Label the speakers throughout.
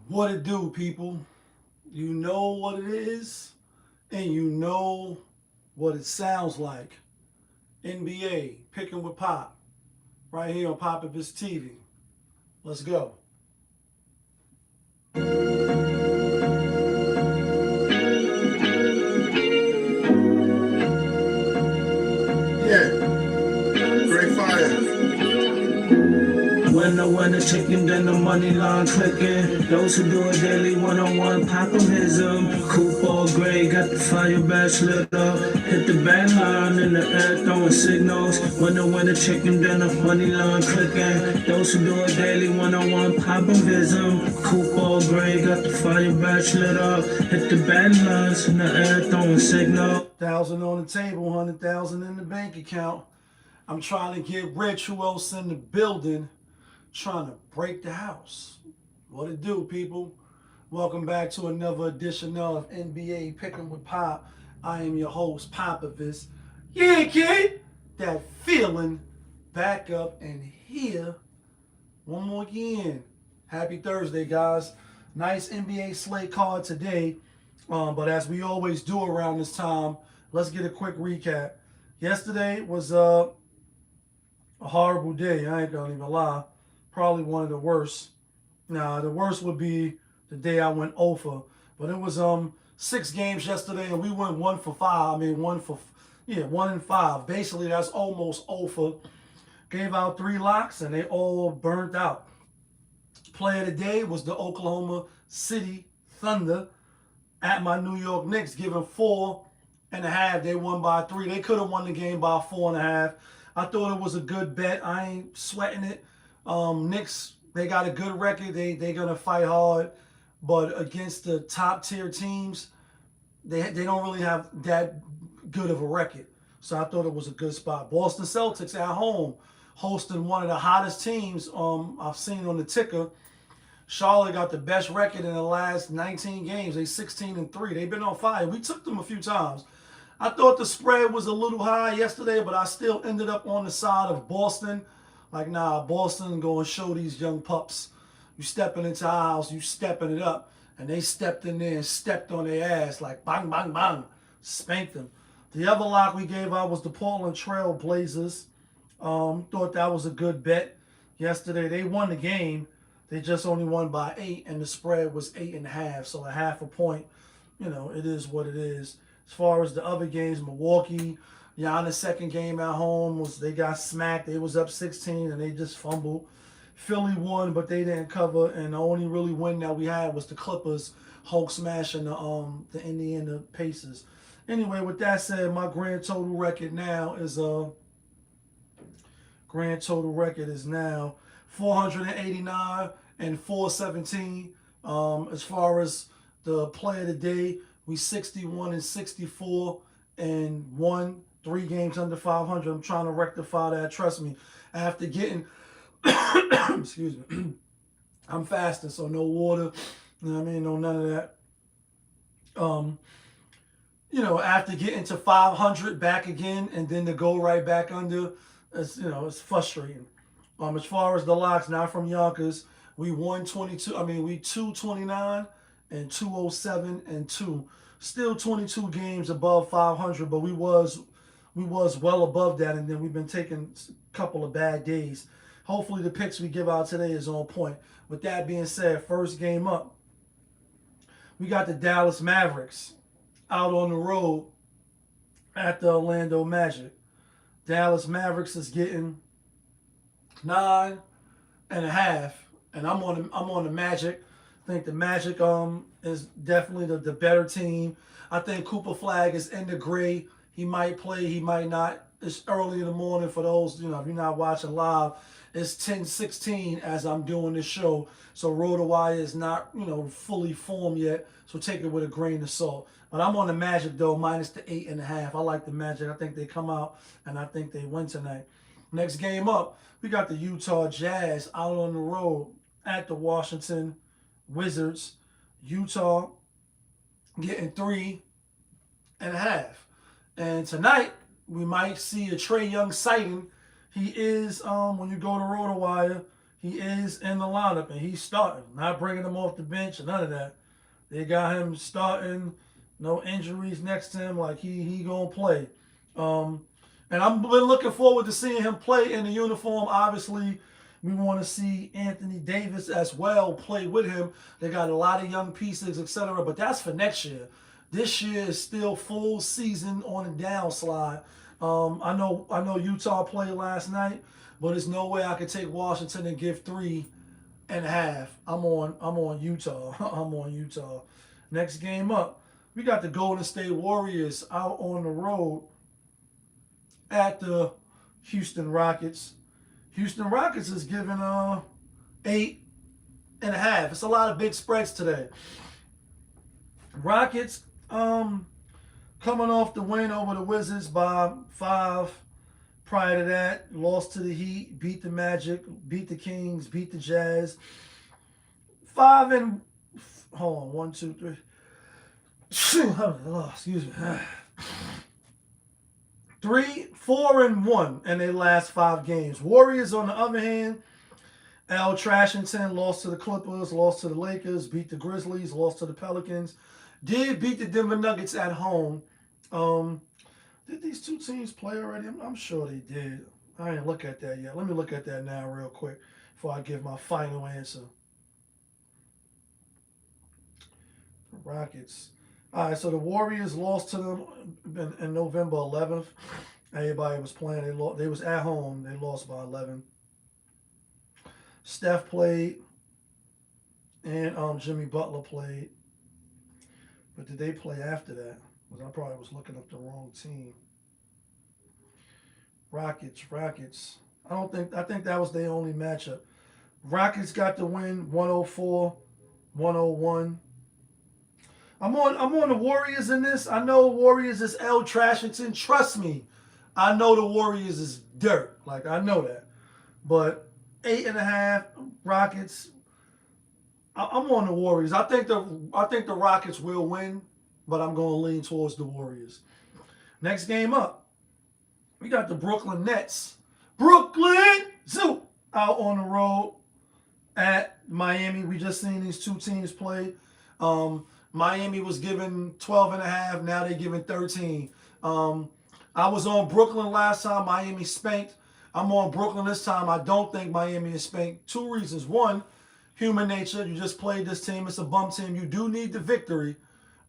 Speaker 1: What it do, people? You know what it is, and you know what it sounds like. NBA, picking with Pop, right here on Pop of His TV. Let's go.
Speaker 2: Yeah, great fire.
Speaker 3: When the winner chicken, then the money line clicking. Those who do it daily, one-on-one, pop 'em, his 'em. Coupe all gray, got the fire badge lit up. Hit the band line in the air, throwing signals. When the winner chicken, then the money line clicking. Those who do it daily, one-on-one, pop 'em, his 'em. Coupe all gray, got the fire badge lit up. Hit the band lines in the air, throwing signals.
Speaker 1: 1,000 on the table, 100,000 in the bank account. I'm trying to get rich. Who else in the building? Trying to break the house. What it do, people? Welcome back to another edition of NBA Picking with Pop. I am your host, Popovich. Yeah, kid. That feeling back up and here one more again. Happy Thursday, guys. Nice NBA slate card today. But as we always do around this time, let's get a quick recap. Yesterday was a horrible day. I ain't gonna even lie. Probably one of the worst. Now the worst would be the day I went over. But it was 6 games yesterday, and we went 1 for 5. I mean 1 and 5. Basically, that's almost over. Gave out 3 locks, and they all burnt out. Player of the day was the Oklahoma City Thunder at my New York Knicks, giving 4.5. They won by 3. They could have won the game by 4.5. I thought it was a good bet. I ain't sweating it. Knicks, they got a good record. They gonna fight hard, but against the top tier teams, they don't really have that good of a record. So I thought it was a good spot. Boston Celtics at home, hosting one of the hottest teams I've seen on the ticker. Charlotte got the best record in the last 19 games. They 16-3. They've been on fire. We took them a few times. I thought the spread was a little high yesterday, but I still ended up on the side of Boston. Like, nah, Boston going to show these young pups. You stepping into our house, you stepping it up. And they stepped in there and stepped on their ass like bang, bang, bang. Spanked them. The other lock we gave out was the Portland Trail Blazers. Thought that was a good bet. Yesterday, they won the game. They just only won by 8, and the spread was 8.5, so a half a point. It is what it is. As far as the other games, Milwaukee, Giannis' second game at home was they got smacked. They was up 16 and they just fumbled. Philly won, but they didn't cover, and the only really win that we had was the Clippers Hulk smashing the Indiana Pacers. Anyway, with that said, my grand total record is now 489 and 417. As far as the play of the day, we 61 and 64 and won 3 games under 500. I'm trying to rectify that. Trust me. After getting, excuse me, I'm fasting, so no water. You know what I mean? No none of that. Um, after getting to 500 back again and then to go right back under, it's frustrating. As far as the locks, not from Yonkers, we won 22. I mean, we 229 and 207 and 2. Still 22 games above 500, but we was well above that, and then we've been taking a couple of bad days. Hopefully, the picks we give out today is on point. With that being said, first game up, we got the Dallas Mavericks out on the road at the Orlando Magic. Dallas Mavericks is getting 9.5, and I'm on the Magic. I think the Magic is definitely the better team. I think Cooper Flag is in the gray. He might play, he might not. It's early in the morning for those, if you're not watching live. It's 10:16 as I'm doing this show. So RotoWire is not, fully formed yet. So take it with a grain of salt. But I'm on the Magic though, minus the 8.5. I like the Magic. I think they come out and I think they win tonight. Next game up, we got the Utah Jazz out on the road at the Washington Wizards. Utah getting 3.5. And tonight, we might see a Trae Young sighting. He is, when you go to RotoWire, He is in the lineup and he's starting. Not bringing him off the bench and none of that. They got him starting. No injuries next to him. Like he gonna play. Um, and I've been looking forward to seeing him play in the uniform. Obviously, we want to see Anthony Davis as well play with him. They got a lot of young pieces, etc. But that's for next year. This year is still full season on a downslide. I know Utah played last night, but there's no way I could take Washington and give 3.5. I'm on Utah. I'm on Utah. Next game up, we got the Golden State Warriors out on the road at the Houston Rockets. Houston Rockets is giving 8.5. It's a lot of big spreads today. Rockets coming off the win over the Wizards by 5. Prior to that, lost to the Heat, beat the Magic, beat the Kings, beat the Jazz. 5 and hold on, 1, 2, 3. Oh, excuse me. 3, 4 and 1 in their last 5 games. Warriors, on the other hand, L. Trashington lost to the Clippers, lost to the Lakers, beat the Grizzlies, lost to the Pelicans. Did beat the Denver Nuggets at home. Did these two teams play already? I'm sure they did. I didn't look at that yet. Let me look at that now real quick before I give my final answer. The Rockets. All right, so the Warriors lost to them in November 11th. Everybody was playing. They was at home. They lost by 11. Steph played, and Jimmy Butler played. But did they play after that? Because I probably was looking up the wrong team. Rockets. I think that was their only matchup. Rockets got the win 104-101. I'm on the Warriors in this. I know Warriors is L. Trashington. Trust me. I know the Warriors is dirt. Like, I know that. But 8.5 Rockets. I'm on the Warriors. I think the Rockets will win, but I'm going to lean towards the Warriors. Next game up, we got the Brooklyn Nets. Brooklyn Zoo out on the road at Miami. We just seen these two teams play. Miami was given 12.5. Now they're giving 13. I was on Brooklyn last time. Miami spanked. I'm on Brooklyn this time. I don't think Miami is spanked. 2 reasons. One, human nature. You just played this team. It's a bum team. You do need the victory.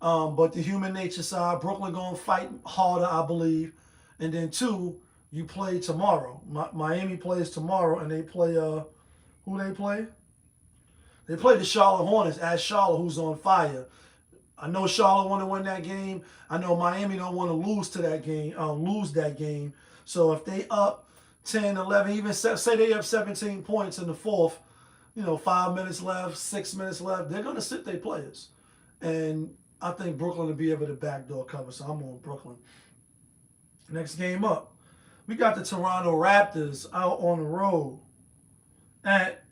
Speaker 1: But the human nature side, Brooklyn going to fight harder, I believe. And then 2, you play tomorrow. Miami plays tomorrow, and they play, who they play? They play the Charlotte Hornets at Charlotte, who's on fire. I know Charlotte want to win that game. I know Miami don't want to lose that game. So if they up 10, 11, even say they up 17 points in the fourth, 5 minutes left, 6 minutes left, they're going to sit their players. And I think Brooklyn will be able to backdoor cover, so I'm on Brooklyn. Next game up, we got the Toronto Raptors out on the road at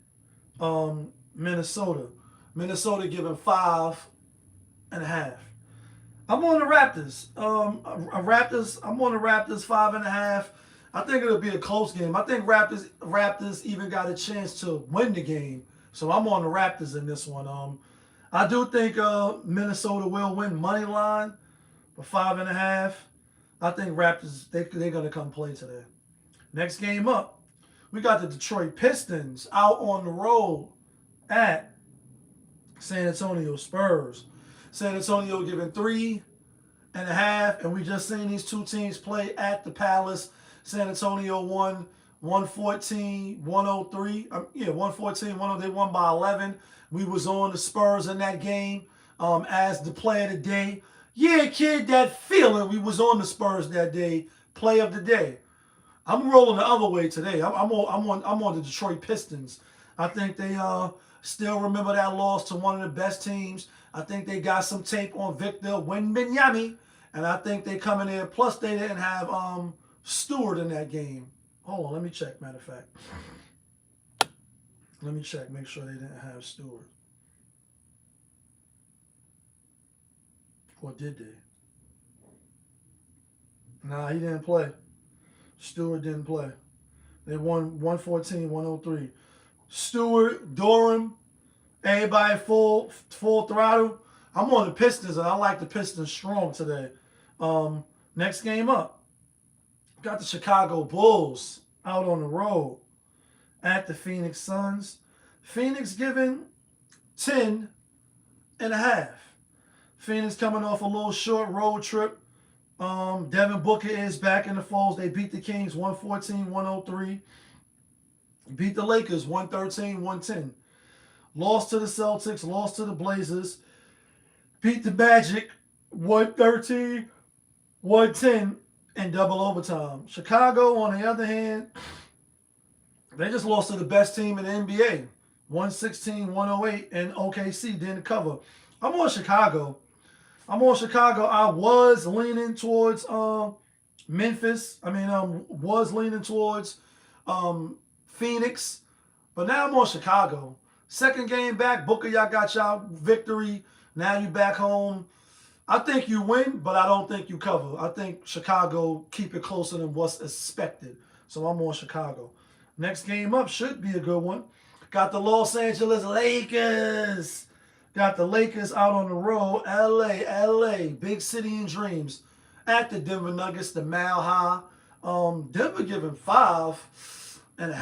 Speaker 1: Minnesota. Minnesota giving 5.5. I'm on the Raptors. I'm on the Raptors 5.5. I think it'll be a close game. I think Raptors even got a chance to win the game. So I'm on the Raptors in this one. I do think Minnesota will win money line for 5.5. I think Raptors, they're going to come play today. Next game up, we got the Detroit Pistons out on the road at San Antonio Spurs. San Antonio giving 3.5, and we just seen these two teams play at the Palace. San Antonio won 114-103. 114-103. They won by 11. We was on the Spurs in that game as the play of the day. Yeah, kid, that feeling. We was on the Spurs that day. Play of the day. I'm rolling the other way today. I'm on the Detroit Pistons. I think they still remember that loss to one of the best teams. I think they got some tape on Victor Wembanyama, and I think they come in there. Plus, they didn't have Stewart in that game. Hold on, let me check. Matter of fact, let me check. Make sure they didn't have Stewart, or did they? Nah, he didn't play. Stewart didn't play. They won 114-103. Stewart, Durham, everybody full throttle. I'm on the Pistons, and I like the Pistons strong today. Next game up, got the Chicago Bulls out on the road at the Phoenix Suns. Phoenix giving 10 and a half. Phoenix coming off a little short road trip. Devin Booker is back in the fold. They beat the Kings 114-103. Beat the Lakers 113-110. Lost to the Celtics, lost to the Blazers. Beat the Magic 113-110 in double overtime. Chicago, on the other hand, they just lost to the best team in the NBA. 116-108, and OKC didn't cover. I'm on Chicago. I was leaning towards Memphis. Was leaning towards Phoenix. But now I'm on Chicago. Second game back, Booker, y'all got y'all victory. Now you back home. I think you win, but I don't think you cover. I think Chicago keep it closer than what's expected. So I'm on Chicago. Next game up should be a good one. Got the Los Angeles Lakers. Got the Lakers out on the road. LA, big city in dreams. At the Denver Nuggets, the Mile High. Denver giving 5.5. And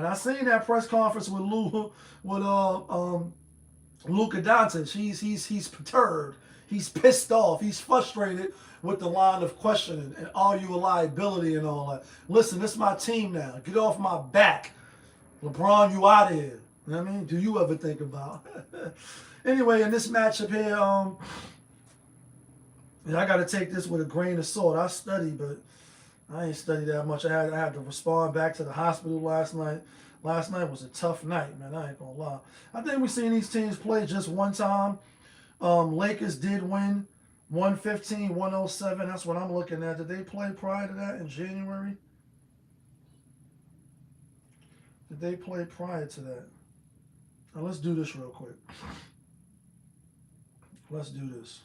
Speaker 1: I seen that press conference with Luka Doncic. He's perturbed. He's pissed off. He's frustrated with the line of questioning and are you a liability and all that. Listen, this is my team now. Get off my back. LeBron, you out of here. You know what I mean? Do you ever think about? Anyway, in this matchup here, I got to take this with a grain of salt. I studied, but I ain't studied that much. I had to respond back to the hospital last night. Last night was a tough night, man. I ain't gonna lie. I think we've seen these teams play just one time. Lakers did win 115-107. That's what I'm looking at. Did they play prior to that in January? Did they play prior to that? Now let's do this real quick. Let's do this.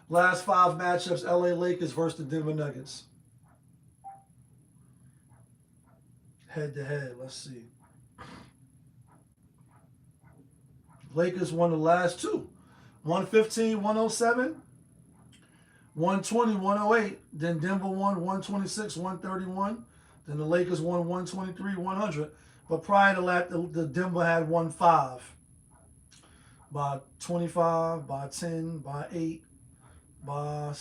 Speaker 1: Last 5 matchups, LA Lakers versus the Denver Nuggets. Head to head, let's see. Lakers won the last 2. 115-107. 120-108. Then Denver won 126-131. Then the Lakers won 123-100. But prior to that, the Denver had won 5. By 25, by 10, by 8, by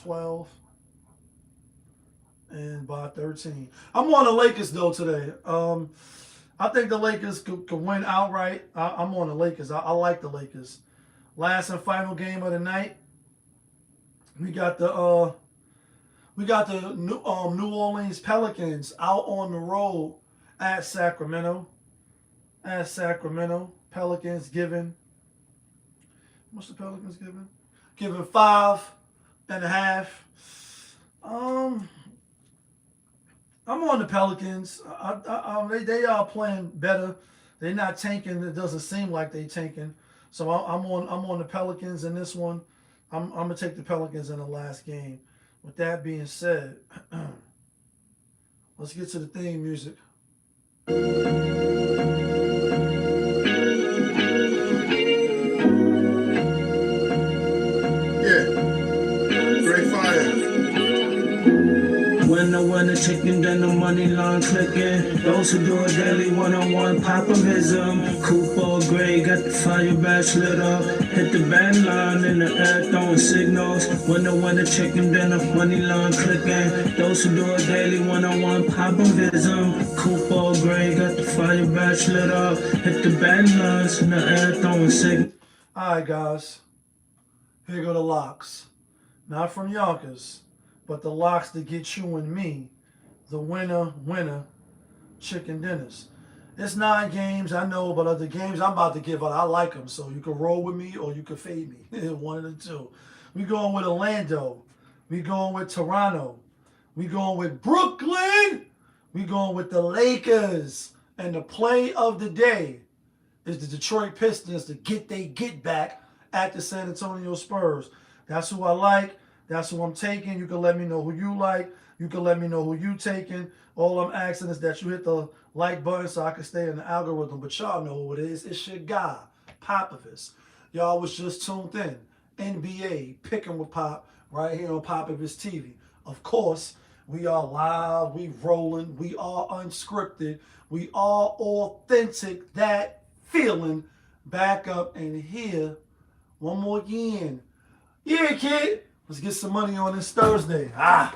Speaker 1: 12, and by 13. I'm on the Lakers, though, today. I think the Lakers could win outright. I'm on the Lakers. I like the Lakers. Last and final game of the night. We got the New Orleans Pelicans out on the road at Sacramento. Pelicans giving. What's the Pelicans giving? Giving 5.5. I'm on the Pelicans. They are playing better. They're not tanking. It doesn't seem like they're tanking. So I'm on the Pelicans in this one. I'm gonna take the Pelicans in the last game. With that being said, let's get to the theme music.
Speaker 3: When the chicken, then the money line clicking. Those who do it daily, one-on-one, pop 'em his coupe all gray, got the fire badge lit up. Hit the band line in the air, throwing signals. When the chicken, then the money line clicking. Those who do it daily, one-on-one, pop 'em his coupe all gray, got the fire badge lit up. Hit the band lines in the air, throwing signals.
Speaker 1: All right, guys. Here go the locks. Not from Yonkers, but the locks that get you and me the winner chicken dinners. It's 9 games, I know, but the games I'm about to give out, I like them. So you can roll with me or you can fade me. One of the two. We going with Orlando. We going with Toronto. We going with Brooklyn. We going with the Lakers. And the play of the day is the Detroit Pistons to get back at the San Antonio Spurs. That's who I like. That's who I'm taking. You can let me know who you like. You can let me know who you taking. All I'm asking is that you hit the like button so I can stay in the algorithm. But y'all know who it is. It's your guy, Popovich. Y'all was just tuned in. NBA picking with Pop right here on Popovich TV. Of course, we are live, we rolling, we are unscripted, we are authentic. That feeling back up and here one more again. Yeah, kid. Let's get some money on this Thursday. Ah.